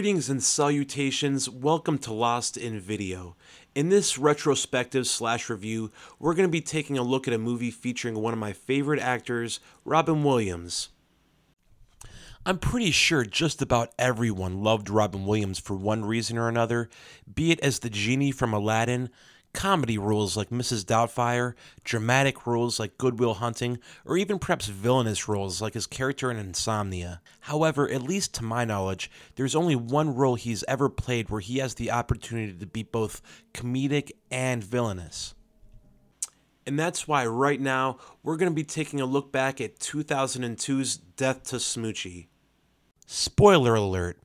Greetings and salutations, welcome to Lost in Video. In this retrospective / review, we're going to be taking a look at a movie featuring one of my favorite actors, Robin Williams. I'm pretty sure just about everyone loved Robin Williams for one reason or another, be it as the genie from Aladdin, comedy roles like Mrs. Doubtfire, dramatic roles like Good Will Hunting, or even perhaps villainous roles like his character in Insomnia. However, at least to my knowledge, there's only one role he's ever played where he has the opportunity to be both comedic and villainous. And that's why right now, we're going to be taking a look back at 2002's Death to Smoochy. Spoiler alert.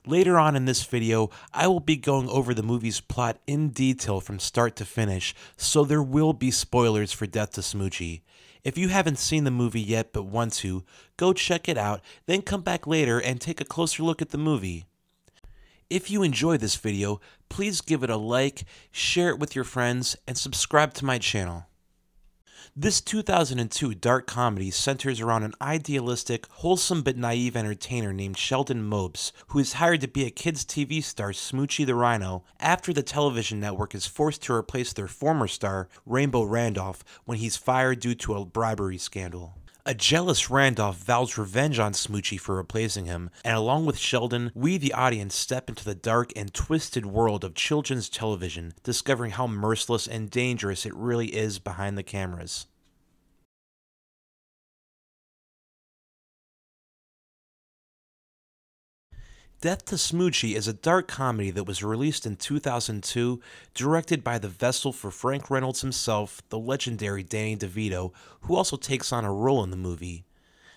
Later on in this video, I will be going over the movie's plot in detail from start to finish, so there will be spoilers for Death to Smoochy. If you haven't seen the movie yet but want to, go check it out, then come back later and take a closer look at the movie. If you enjoy this video, please give it a like, share it with your friends, and subscribe to my channel. This 2002 dark comedy centers around an idealistic, wholesome but naive entertainer named Sheldon Mopes, who is hired to be a kids' TV star Smoochy the Rhino after the television network is forced to replace their former star, Rainbow Randolph, when he's fired due to a bribery scandal. A jealous Randolph vows revenge on Smoochy for replacing him, and along with Sheldon, we the audience step into the dark and twisted world of children's television, discovering how merciless and dangerous it really is behind the cameras. Death to Smoochy is a dark comedy that was released in 2002, directed by the vessel for Frank Reynolds himself, the legendary Danny DeVito, who also takes on a role in the movie.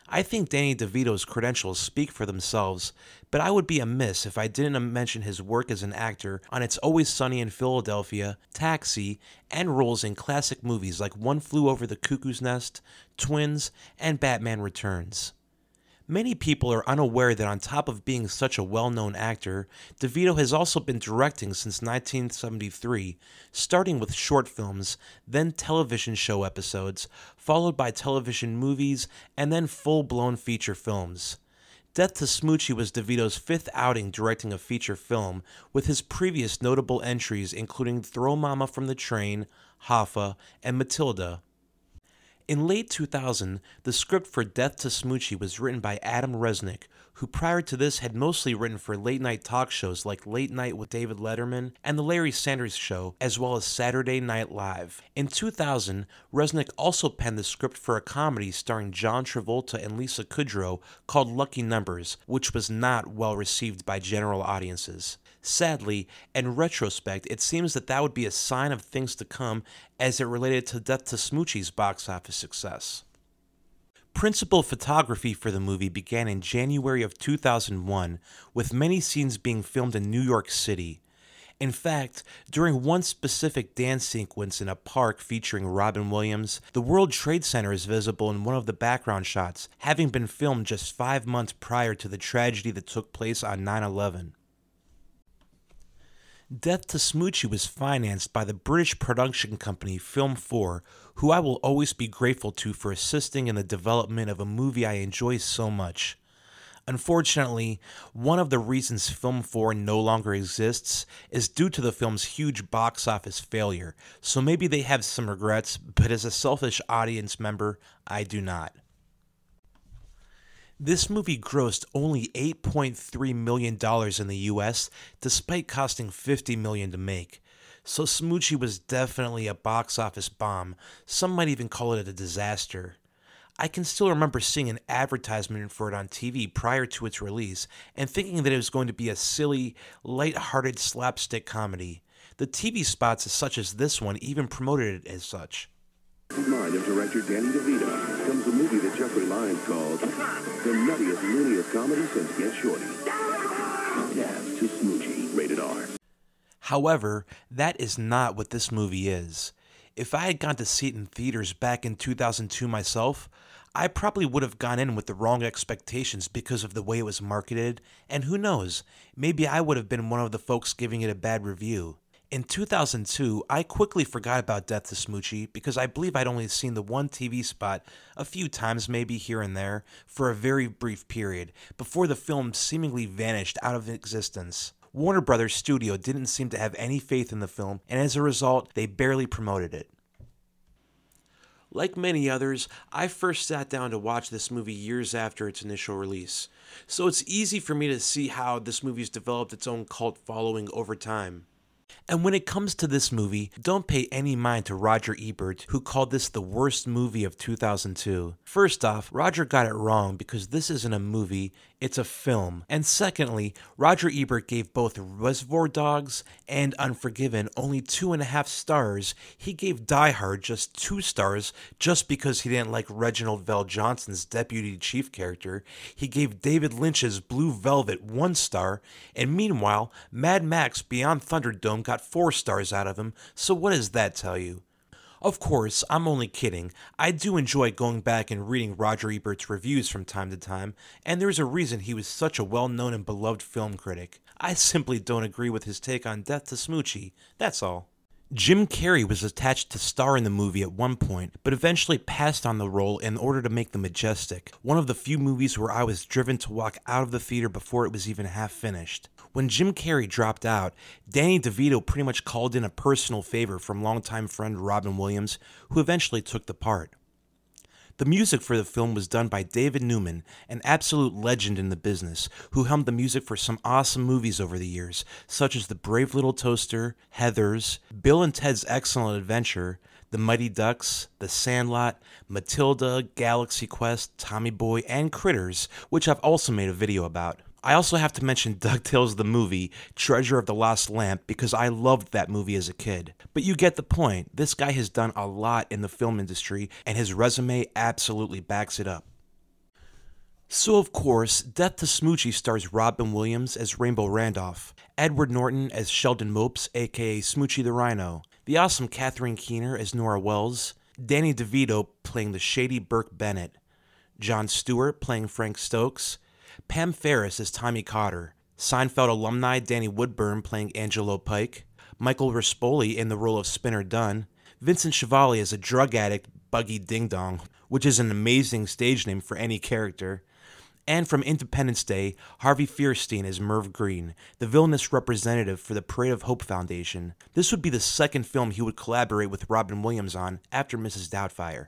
I think Danny DeVito's credentials speak for themselves, but I would be amiss if I didn't mention his work as an actor on It's Always Sunny in Philadelphia, Taxi, and roles in classic movies like One Flew Over the Cuckoo's Nest, Twins, and Batman Returns. Many people are unaware that on top of being such a well-known actor, DeVito has also been directing since 1973, starting with short films, then television show episodes, followed by television movies, and then full-blown feature films. Death to Smoochy was DeVito's fifth outing directing a feature film, with his previous notable entries including Throw Mama from the Train, Hoffa, and Matilda. In late 2000, the script for Death to Smoochy was written by Adam Resnick, who prior to this had mostly written for late-night talk shows like Late Night with David Letterman and The Larry Sanders Show, as well as Saturday Night Live. In 2000, Resnick also penned the script for a comedy starring John Travolta and Lisa Kudrow called Lucky Numbers, which was not well received by general audiences. Sadly, in retrospect, it seems that would be a sign of things to come as it related to Death to Smoochy's box office success. Principal photography for the movie began in January of 2001, with many scenes being filmed in New York City. In fact, during one specific dance sequence in a park featuring Robin Williams, the World Trade Center is visible in one of the background shots, having been filmed just 5 months prior to the tragedy that took place on 9/11. Death to Smoochy was financed by the British production company Film 4, who I will always be grateful to for assisting in the development of a movie I enjoy so much. Unfortunately, one of the reasons Film 4 no longer exists is due to the film's huge box office failure, so maybe they have some regrets, but as a selfish audience member, I do not. This movie grossed only $8.3 million in the US, despite costing $50 million to make. So Smoochy was definitely a box office bomb. Some might even call it a disaster. I can still remember seeing an advertisement for it on TV prior to its release, and thinking that it was going to be a silly, light-hearted slapstick comedy. The TV spots such as this one even promoted it as such. In the mind of director Danny DeVito comes a movie that Jeffrey Lyons called the nuttiest, looniest comedy since Get Shorty. Death to Smoochy, rated R. However, that is not what this movie is. If I had gone to see it in theaters back in 2002 myself, I probably would have gone in with the wrong expectations because of the way it was marketed, and who knows, maybe I would have been one of the folks giving it a bad review. In 2002, I quickly forgot about Death to Smoochy because I believe I'd only seen the one TV spot a few times, maybe here and there, for a very brief period, before the film seemingly vanished out of existence. Warner Brothers Studio didn't seem to have any faith in the film, and as a result, they barely promoted it. Like many others, I first sat down to watch this movie years after its initial release, so it's easy for me to see how this movie's developed its own cult following over time. And when it comes to this movie, don't pay any mind to Roger Ebert, who called this the worst movie of 2002. First off, Roger got it wrong because this isn't a movie, it's a film. And secondly, Roger Ebert gave both Reservoir Dogs and Unforgiven only 2.5 stars. He gave Die Hard just 2 stars just because he didn't like Reginald Vell Johnson's deputy chief character. He gave David Lynch's Blue Velvet 1 star, and meanwhile, Mad Max Beyond Thunderdome got 4 stars out of him, so what does that tell you? Of course, I'm only kidding. I do enjoy going back and reading Roger Ebert's reviews from time to time, and there's a reason he was such a well-known and beloved film critic. I simply don't agree with his take on Death to Smoochy, that's all. Jim Carrey was attached to star in the movie at one point, but eventually passed on the role in order to make The Majestic, one of the few movies where I was driven to walk out of the theater before it was even half finished. When Jim Carrey dropped out, Danny DeVito pretty much called in a personal favor from longtime friend Robin Williams, who eventually took the part. The music for the film was done by David Newman, an absolute legend in the business, who helmed the music for some awesome movies over the years, such as The Brave Little Toaster, Heathers, Bill and Ted's Excellent Adventure, The Mighty Ducks, The Sandlot, Matilda, Galaxy Quest, Tommy Boy, and Critters, which I've also made a video about. I also have to mention DuckTales the movie, Treasure of the Lost Lamp, because I loved that movie as a kid. But you get the point, this guy has done a lot in the film industry, and his resume absolutely backs it up. So of course, Death to Smoochy stars Robin Williams as Rainbow Randolph, Edward Norton as Sheldon Mopes, aka Smoochy the Rhino, the awesome Catherine Keener as Nora Wells, Danny DeVito playing the shady Burke Bennett, Jon Stewart playing Frank Stokes, Pam Ferris as Tommy Cotter, Seinfeld alumni Danny Woodburn playing Angelo Pike, Michael Rispoli in the role of Spinner Dunn, Vincent Chevalier as a drug addict Buggy Ding Dong, which is an amazing stage name for any character, and from Independence Day, Harvey Fierstein as Merv Green, the villainous representative for the Parade of Hope Foundation. This would be the second film he would collaborate with Robin Williams on after Mrs. Doubtfire.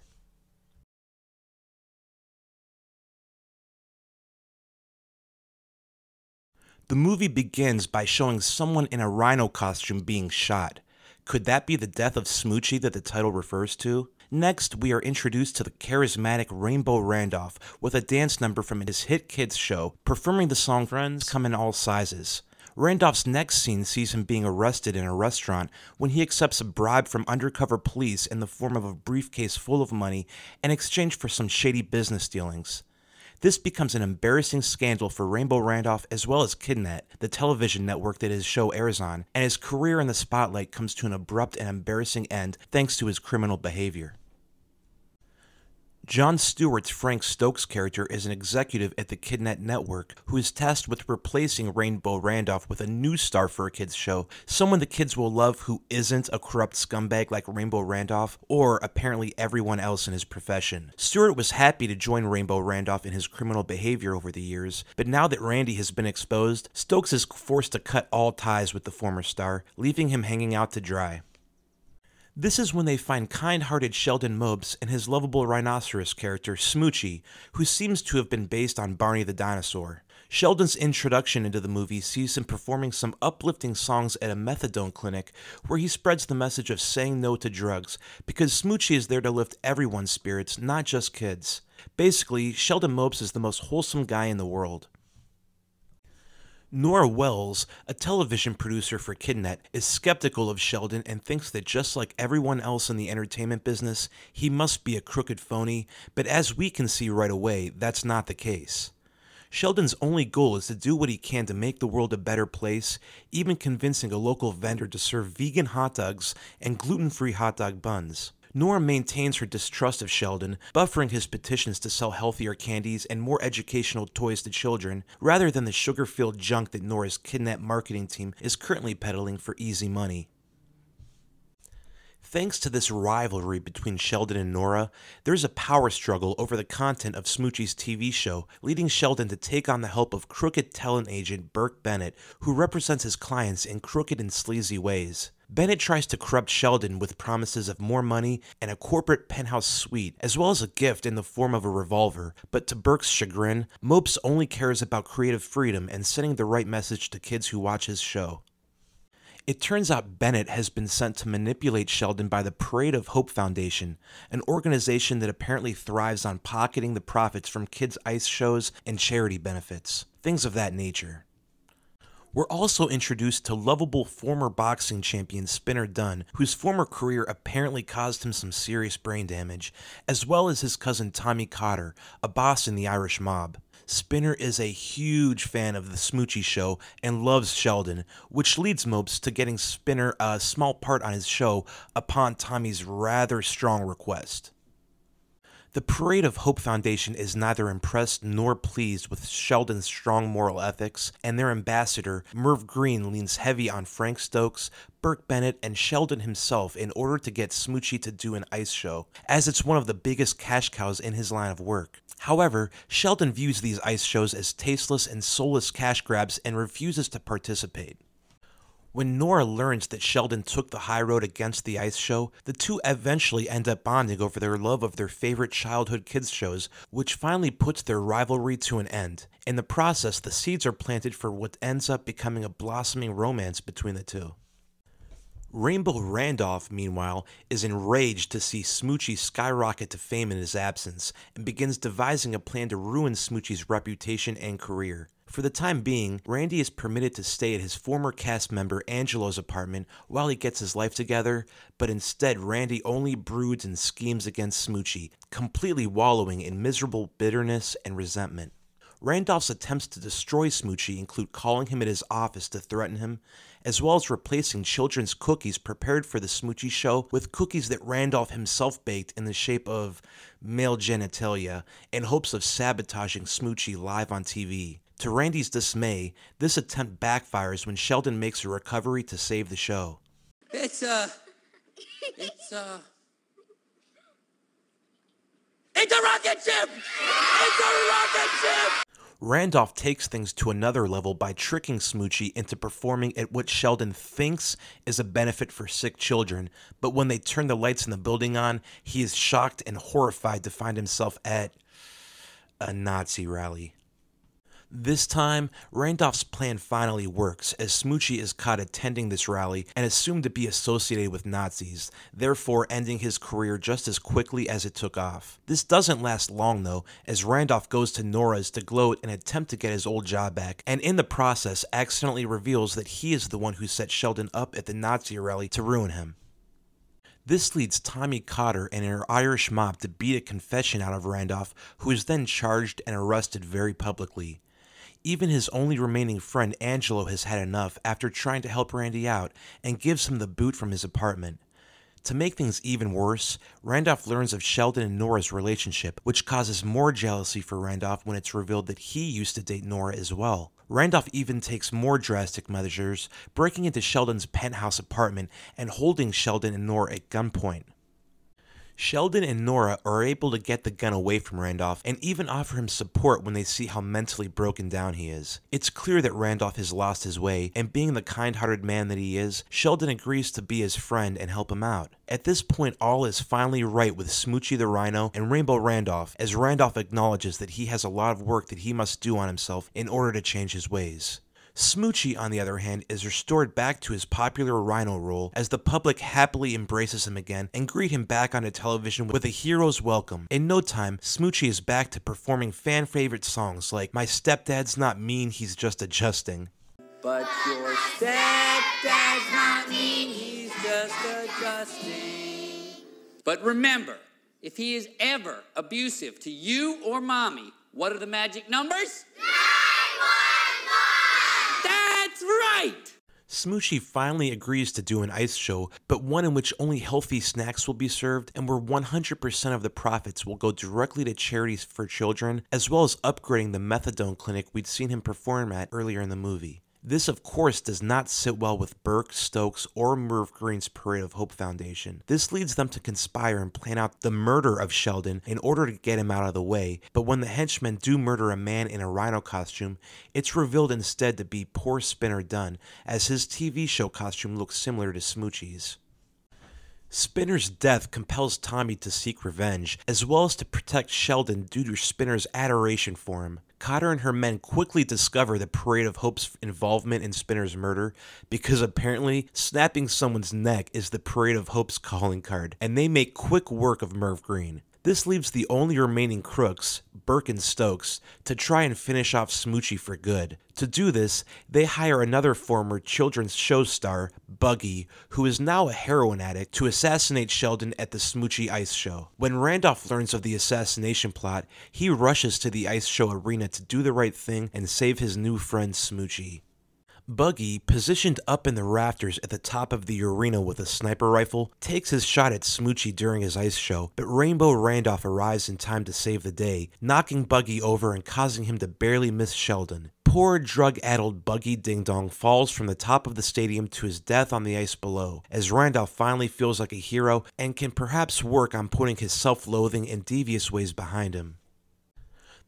The movie begins by showing someone in a rhino costume being shot. Could that be the death of Smoochy that the title refers to? Next, we are introduced to the charismatic Rainbow Randolph with a dance number from his hit kids show, performing the song Friends Come in All Sizes. Randolph's next scene sees him being arrested in a restaurant when he accepts a bribe from undercover police in the form of a briefcase full of money in exchange for some shady business dealings. This becomes an embarrassing scandal for Rainbow Randolph as well as Kidnet, the television network that his show airs on, and his career in the spotlight comes to an abrupt and embarrassing end thanks to his criminal behavior. Jon Stewart's Frank Stokes character is an executive at the Kidnet Network who is tasked with replacing Rainbow Randolph with a new star for a kids show, someone the kids will love who isn't a corrupt scumbag like Rainbow Randolph or apparently everyone else in his profession. Stewart was happy to join Rainbow Randolph in his criminal behavior over the years, but now that Randy has been exposed, Stokes is forced to cut all ties with the former star, leaving him hanging out to dry. This is when they find kind-hearted Sheldon Mopes and his lovable rhinoceros character, Smoochy, who seems to have been based on Barney the Dinosaur. Sheldon's introduction into the movie sees him performing some uplifting songs at a methadone clinic where he spreads the message of saying no to drugs, because Smoochy is there to lift everyone's spirits, not just kids. Basically, Sheldon Mopes is the most wholesome guy in the world. Nora Wells, a television producer for Kidnet, is skeptical of Sheldon and thinks that just like everyone else in the entertainment business, he must be a crooked phony, but as we can see right away, that's not the case. Sheldon's only goal is to do what he can to make the world a better place, even convincing a local vendor to serve vegan hot dogs and gluten-free hot dog buns. Nora maintains her distrust of Sheldon, buffering his petitions to sell healthier candies and more educational toys to children, rather than the sugar-filled junk that Nora's Kidnet marketing team is currently peddling for easy money. Thanks to this rivalry between Sheldon and Nora, there's a power struggle over the content of Smoochy's TV show, leading Sheldon to take on the help of crooked talent agent Burke Bennett, who represents his clients in crooked and sleazy ways. Bennett tries to corrupt Sheldon with promises of more money and a corporate penthouse suite, as well as a gift in the form of a revolver, but to Burke's chagrin, Mopes only cares about creative freedom and sending the right message to kids who watch his show. It turns out Bennett has been sent to manipulate Sheldon by the Parade of Hope Foundation, an organization that apparently thrives on pocketing the profits from kids' ice shows and charity benefits, things of that nature. We're also introduced to lovable former boxing champion Spinner Dunn, whose former career apparently caused him some serious brain damage, as well as his cousin Tommy Cotter, a boss in the Irish mob. Spinner is a huge fan of the Smoochy show and loves Sheldon, which leads Mopes to getting Spinner a small part on his show upon Tommy's rather strong request. The Parade of Hope Foundation is neither impressed nor pleased with Sheldon's strong moral ethics, and their ambassador, Merv Green, leans heavy on Frank Stokes, Burke Bennett, and Sheldon himself in order to get Smoochy to do an ice show, as it's one of the biggest cash cows in his line of work. However, Sheldon views these ice shows as tasteless and soulless cash grabs and refuses to participate. When Nora learns that Sheldon took the high road against the ice show, the two eventually end up bonding over their love of their favorite childhood kids shows, which finally puts their rivalry to an end. In the process, the seeds are planted for what ends up becoming a blossoming romance between the two. Rainbow Randolph, meanwhile, is enraged to see Smoochy skyrocket to fame in his absence, and begins devising a plan to ruin Smoochy's reputation and career. For the time being, Randy is permitted to stay at his former cast member Angelo's apartment while he gets his life together, but instead Randy only broods and schemes against Smoochy, completely wallowing in miserable bitterness and resentment. Randolph's attempts to destroy Smoochy include calling him at his office to threaten him, as well as replacing children's cookies prepared for the Smoochy show with cookies that Randolph himself baked in the shape of male genitalia in hopes of sabotaging Smoochy live on TV. To Randy's dismay, this attempt backfires when Sheldon makes a recovery to save the show. It's a rocket ship! It's a rocket ship! Randolph takes things to another level by tricking Smoochy into performing at what Sheldon thinks is a benefit for sick children, but when they turn the lights in the building on, he is shocked and horrified to find himself at a Nazi rally. This time, Randolph's plan finally works, as Smoochy is caught attending this rally and assumed to be associated with Nazis, therefore ending his career just as quickly as it took off. This doesn't last long though, as Randolph goes to Nora's to gloat and attempt to get his old job back, and in the process accidentally reveals that he is the one who set Sheldon up at the Nazi rally to ruin him. This leads Tommy Cotter and her Irish mob to beat a confession out of Randolph, who is then charged and arrested very publicly. Even his only remaining friend Angelo has had enough after trying to help Randy out and gives him the boot from his apartment. To make things even worse, Randolph learns of Sheldon and Nora's relationship, which causes more jealousy for Randolph when it's revealed that he used to date Nora as well. Randolph even takes more drastic measures, breaking into Sheldon's penthouse apartment and holding Sheldon and Nora at gunpoint. Sheldon and Nora are able to get the gun away from Randolph and even offer him support when they see how mentally broken down he is. It's clear that Randolph has lost his way, and being the kind-hearted man that he is, Sheldon agrees to be his friend and help him out. At this point, all is finally right with Smoochy the Rhino and Rainbow Randolph, as Randolph acknowledges that he has a lot of work that he must do on himself in order to change his ways. Smoochy, on the other hand, is restored back to his popular Rhino role as the public happily embraces him again and greet him back onto television with a hero's welcome. In no time, Smoochy is back to performing fan-favorite songs like My Stepdad's Not Mean, He's Just Adjusting. But your stepdad's not mean, he's just adjusting. But remember, if he is ever abusive to you or mommy, what are the magic numbers? That's right! Smoochy finally agrees to do an ice show, but one in which only healthy snacks will be served and where 100% of the profits will go directly to charities for children, as well as upgrading the methadone clinic we'd seen him perform at earlier in the movie. This, of course, does not sit well with Burke, Stokes, or Merv Green's Parade of Hope Foundation. This leads them to conspire and plan out the murder of Sheldon in order to get him out of the way, but when the henchmen do murder a man in a rhino costume, it's revealed instead to be poor Spinner Dunn, as his TV show costume looks similar to Smoochie's. Spinner's death compels Tommy to seek revenge, as well as to protect Sheldon due to Spinner's adoration for him. Cotter and her men quickly discover the Parade of Hope's involvement in Spinner's murder, because apparently snapping someone's neck is the Parade of Hope's calling card, and they make quick work of Merv Green. This leaves the only remaining crooks, Burke and Stokes, to try and finish off Smoochy for good. To do this, they hire another former children's show star, Buggy, who is now a heroin addict, to assassinate Sheldon at the Smoochy Ice Show. When Randolph learns of the assassination plot, he rushes to the ice show arena to do the right thing and save his new friend Smoochy. Buggy, positioned up in the rafters at the top of the arena with a sniper rifle, takes his shot at Smoochy during his ice show, but Rainbow Randolph arrives in time to save the day, knocking Buggy over and causing him to barely miss Sheldon. Poor drug-addled Buggy Ding Dong falls from the top of the stadium to his death on the ice below, as Randolph finally feels like a hero and can perhaps work on putting his self-loathing and devious ways behind him.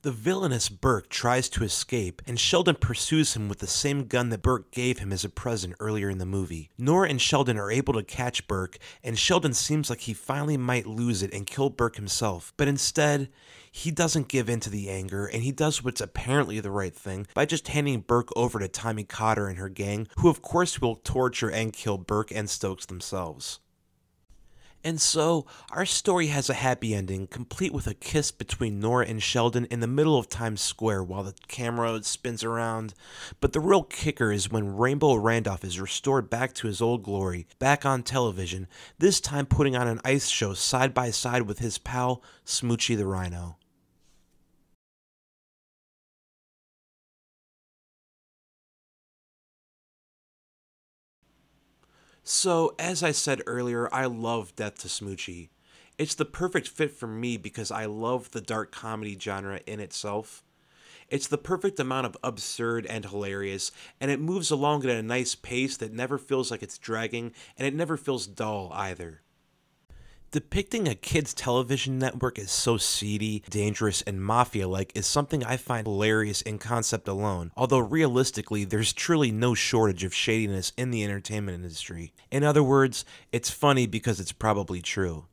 The villainous Burke tries to escape, and Sheldon pursues him with the same gun that Burke gave him as a present earlier in the movie. Nora and Sheldon are able to catch Burke, and Sheldon seems like he finally might lose it and kill Burke himself, but instead, he doesn't give in to the anger, and he does what's apparently the right thing by just handing Burke over to Tommy Cotter and her gang, who of course will torture and kill Burke and Stokes themselves. And so, our story has a happy ending, complete with a kiss between Nora and Sheldon in the middle of Times Square while the camera spins around. But the real kicker is when Rainbow Randolph is restored back to his old glory, back on television, this time putting on an ice show side by side with his pal, Smoochy the Rhino. So, as I said earlier, I love Death to Smoochy. It's the perfect fit for me because I love the dark comedy genre in itself. It's the perfect amount of absurd and hilarious, and it moves along at a nice pace that never feels like it's dragging, and it never feels dull either. Depicting a kid's television network as so seedy, dangerous, and mafia-like is something I find hilarious in concept alone, although realistically there's truly no shortage of shadiness in the entertainment industry. In other words, it's funny because it's probably true.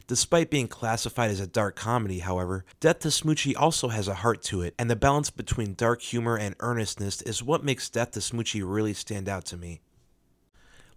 Despite being classified as a dark comedy, however, Death to Smoochy also has a heart to it, and the balance between dark humor and earnestness is what makes Death to Smoochy really stand out to me.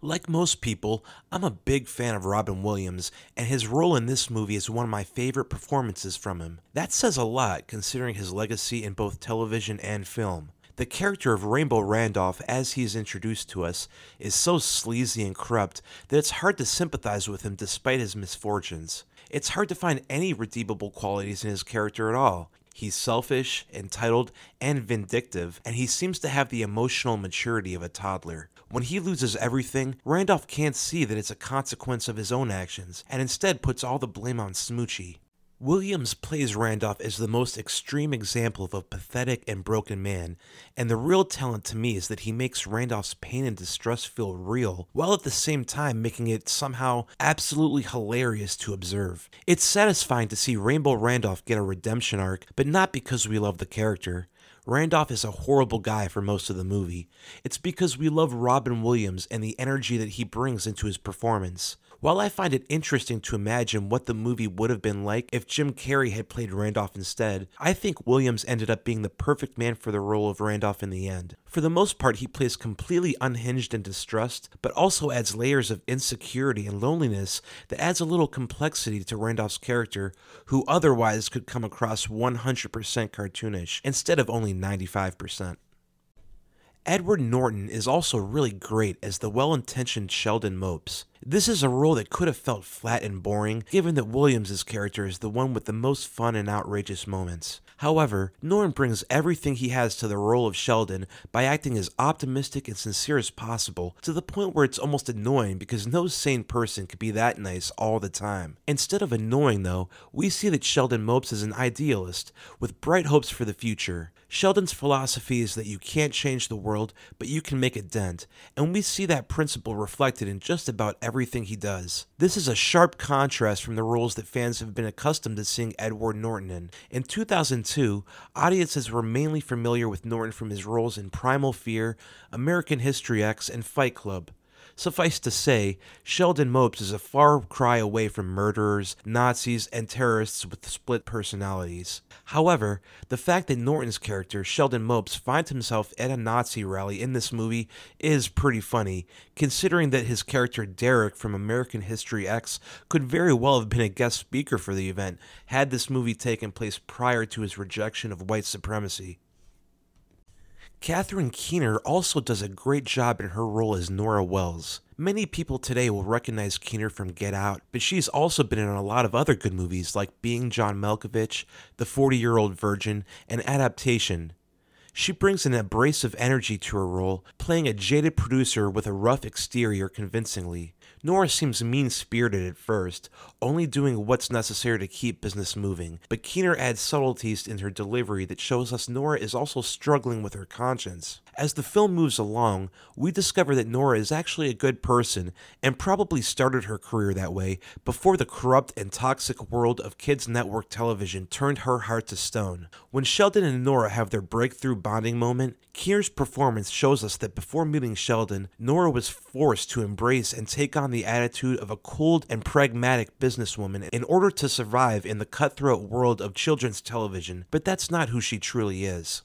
Like most people, I'm a big fan of Robin Williams, and his role in this movie is one of my favorite performances from him. That says a lot, considering his legacy in both television and film. The character of Rainbow Randolph, as he is introduced to us, is so sleazy and corrupt that it's hard to sympathize with him despite his misfortunes. It's hard to find any redeemable qualities in his character at all. He's selfish, entitled, and vindictive, and he seems to have the emotional maturity of a toddler. When he loses everything, Randolph can't see that it's a consequence of his own actions, and instead puts all the blame on Smoochy. Williams plays Randolph as the most extreme example of a pathetic and broken man, and the real talent to me is that he makes Randolph's pain and distress feel real, while at the same time making it somehow absolutely hilarious to observe. It's satisfying to see Rainbow Randolph get a redemption arc, but not because we love the character. Randolph is a horrible guy for most of the movie. It's because we love Robin Williams and the energy that he brings into his performance. While I find it interesting to imagine what the movie would have been like if Jim Carrey had played Randolph instead, I think Williams ended up being the perfect man for the role of Randolph in the end. For the most part, he plays completely unhinged and distressed, but also adds layers of insecurity and loneliness that adds a little complexity to Randolph's character, who otherwise could come across 100% cartoonish, instead of only 95%. Edward Norton is also really great as the well-intentioned Sheldon Mopes. This is a role that could have felt flat and boring, given that Williams' character is the one with the most fun and outrageous moments. However, Norton brings everything he has to the role of Sheldon by acting as optimistic and sincere as possible, to the point where it's almost annoying because no sane person could be that nice all the time. Instead of annoying though, we see that Sheldon Mopes is an idealist, with bright hopes for the future. Sheldon's philosophy is that you can't change the world, but you can make a dent, and we see that principle reflected in just about everything he does. This is a sharp contrast from the roles that fans have been accustomed to seeing Edward Norton in. In 2002, audiences were mainly familiar with Norton from his roles in Primal Fear, American History X, and Fight Club. Suffice to say, Sheldon Mopes is a far cry away from murderers, Nazis, and terrorists with split personalities. However, the fact that Norton's character, Sheldon Mopes, finds himself at a Nazi rally in this movie is pretty funny, considering that his character Derek from American History X could very well have been a guest speaker for the event had this movie taken place prior to his rejection of white supremacy. Catherine Keener also does a great job in her role as Nora Wells. Many people today will recognize Keener from Get Out, but she's also been in a lot of other good movies like Being John Malkovich, The 40-Year-Old Virgin, and Adaptation. She brings an abrasive energy to her role, playing a jaded producer with a rough exterior convincingly. Nora seems mean-spirited at first, only doing what's necessary to keep business moving, but Keener adds subtleties in her delivery that shows us Nora is also struggling with her conscience. As the film moves along, we discover that Nora is actually a good person and probably started her career that way before the corrupt and toxic world of kids' network television turned her heart to stone. When Sheldon and Nora have their breakthrough bonding moment, Keener's performance shows us that before meeting Sheldon, Nora was forced to embrace and take on the attitude of a cold and pragmatic businesswoman in order to survive in the cutthroat world of children's television, but that's not who she truly is.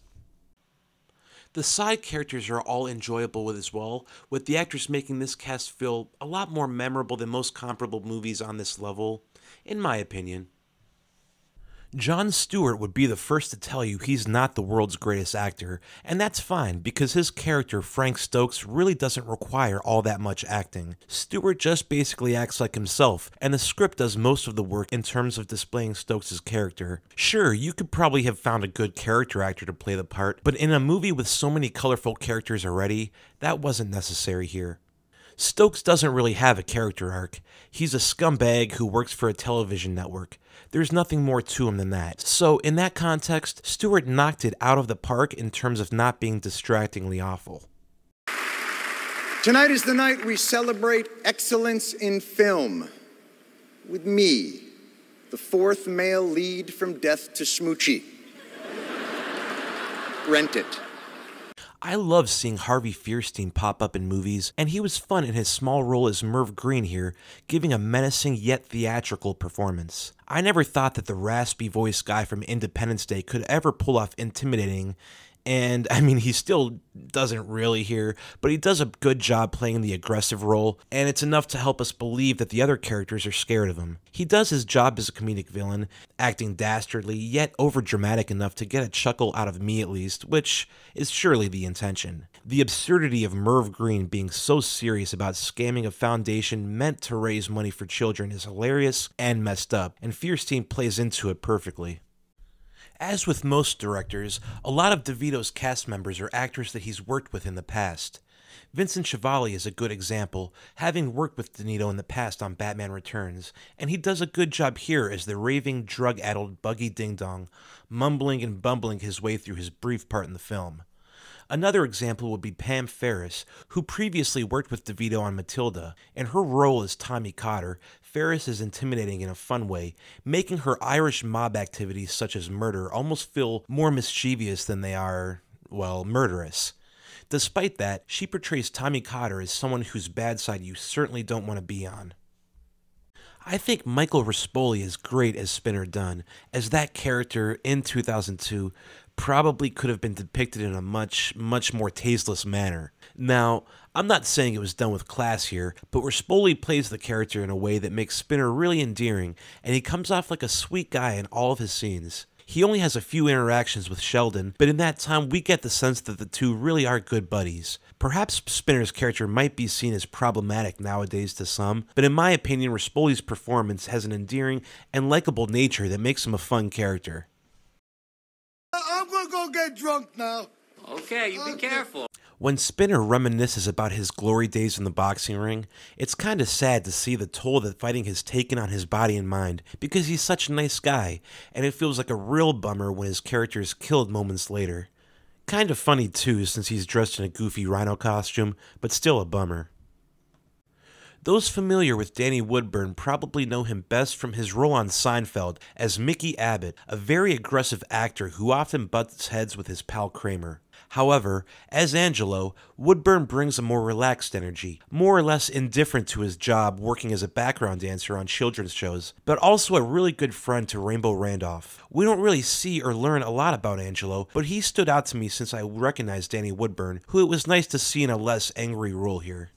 The side characters are all enjoyable as well, with the actors making this cast feel a lot more memorable than most comparable movies on this level, in my opinion. Jon Stewart would be the first to tell you he's not the world's greatest actor, and that's fine because his character, Frank Stokes, really doesn't require all that much acting. Stewart just basically acts like himself, and the script does most of the work in terms of displaying Stokes' character. Sure, you could probably have found a good character actor to play the part, but in a movie with so many colorful characters already, that wasn't necessary here. Stokes doesn't really have a character arc. He's a scumbag who works for a television network. There's nothing more to him than that. So, in that context, Stewart knocked it out of the park in terms of not being distractingly awful. Tonight is the night we celebrate excellence in film. With me, the fourth male lead from Death to Smoochy. Rent it. I love seeing Harvey Fierstein pop up in movies, and he was fun in his small role as Merv Green here, giving a menacing yet theatrical performance. I never thought that the raspy voiced guy from Independence Day could ever pull off intimidating, and I mean, he still doesn't really here, but he does a good job playing the aggressive role, and it's enough to help us believe that the other characters are scared of him. He does his job as a comedic villain, acting dastardly, yet overdramatic enough to get a chuckle out of me at least, which is surely the intention. The absurdity of Merv Green being so serious about scamming a foundation meant to raise money for children is hilarious and messed up, and Fierstein plays into it perfectly. As with most directors, a lot of DeVito's cast members are actors that he's worked with in the past. Vincent Schiavelli is a good example, having worked with De Niro in the past on Batman Returns, and he does a good job here as the raving, drug-addled Buggy Ding Dong, mumbling and bumbling his way through his brief part in the film. Another example would be Pam Ferris, who previously worked with DeVito on Matilda. In her role as Tommy Cotter, Ferris is intimidating in a fun way, making her Irish mob activities such as murder almost feel more mischievous than they are, well, murderous. Despite that, she portrays Tommy Cotter as someone whose bad side you certainly don't want to be on. I think Michael Rispoli is great as Spinner Dunn, as that character in 2002 probably could have been depicted in a much more tasteless manner. Now, I'm not saying it was done with class here, but Rispoli plays the character in a way that makes Spinner really endearing, and he comes off like a sweet guy in all of his scenes. He only has a few interactions with Sheldon, but in that time we get the sense that the two really are good buddies. Perhaps Spinner's character might be seen as problematic nowadays to some, but in my opinion Rispoli's performance has an endearing and likable nature that makes him a fun character. I'm gonna go get drunk now. Okay, you be careful. When Spinner reminisces about his glory days in the boxing ring, it's kind of sad to see the toll that fighting has taken on his body and mind, because he's such a nice guy, and it feels like a real bummer when his character is killed moments later. Kind of funny too, since he's dressed in a goofy rhino costume, but still a bummer. Those familiar with Danny Woodburn probably know him best from his role on Seinfeld as Mickey Abbott, a very aggressive actor who often butts heads with his pal Kramer. However, as Angelo, Woodburn brings a more relaxed energy, more or less indifferent to his job working as a background dancer on children's shows, but also a really good friend to Rainbow Randolph. We don't really see or learn a lot about Angelo, but he stood out to me since I recognized Danny Woodburn, who it was nice to see in a less angry role here.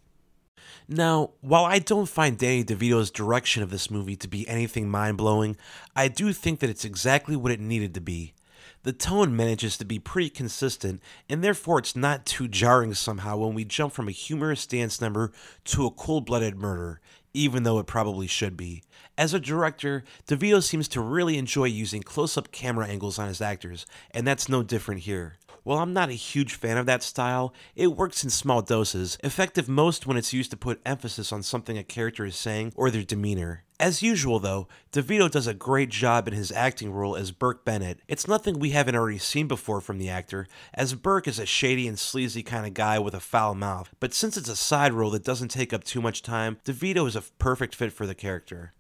Now, while I don't find Danny DeVito's direction of this movie to be anything mind-blowing, I do think that it's exactly what it needed to be. The tone manages to be pretty consistent, and therefore it's not too jarring somehow when we jump from a humorous dance number to a cold-blooded murder, even though it probably should be. As a director, DeVito seems to really enjoy using close-up camera angles on his actors, and that's no different here. While I'm not a huge fan of that style, it works in small doses, effective most when it's used to put emphasis on something a character is saying or their demeanor. As usual though, DeVito does a great job in his acting role as Burke Bennett. It's nothing we haven't already seen before from the actor, as Burke is a shady and sleazy kind of guy with a foul mouth, but since it's a side role that doesn't take up too much time, DeVito is a perfect fit for the character.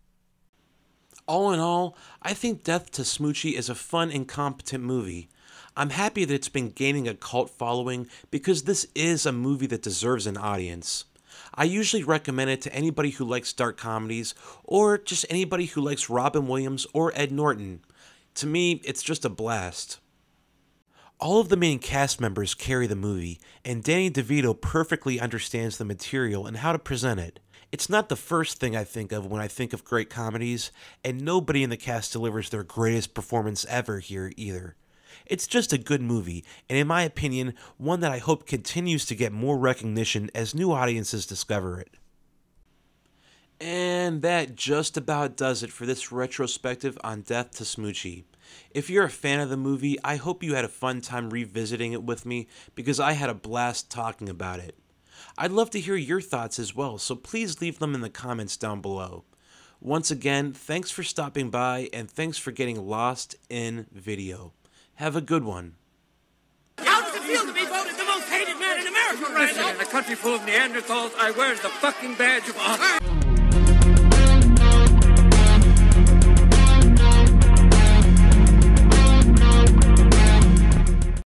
All in all, I think Death to Smoochy is a fun and competent movie. I'm happy that it's been gaining a cult following because this is a movie that deserves an audience. I usually recommend it to anybody who likes dark comedies, or just anybody who likes Robin Williams or Ed Norton. To me, it's just a blast. All of the main cast members carry the movie, and Danny DeVito perfectly understands the material and how to present it. It's not the first thing I think of when I think of great comedies, and nobody in the cast delivers their greatest performance ever here either. It's just a good movie, and in my opinion, one that I hope continues to get more recognition as new audiences discover it. And that just about does it for this retrospective on Death to Smoochy. If you're a fan of the movie, I hope you had a fun time revisiting it with me, because I had a blast talking about it. I'd love to hear your thoughts as well, so please leave them in the comments down below. Once again, thanks for stopping by, and thanks for getting lost in video. Have a good one. How does it feel to be voted the most hated man in America right now? In a country full of Neanderthals, I wear the fucking badge of honor.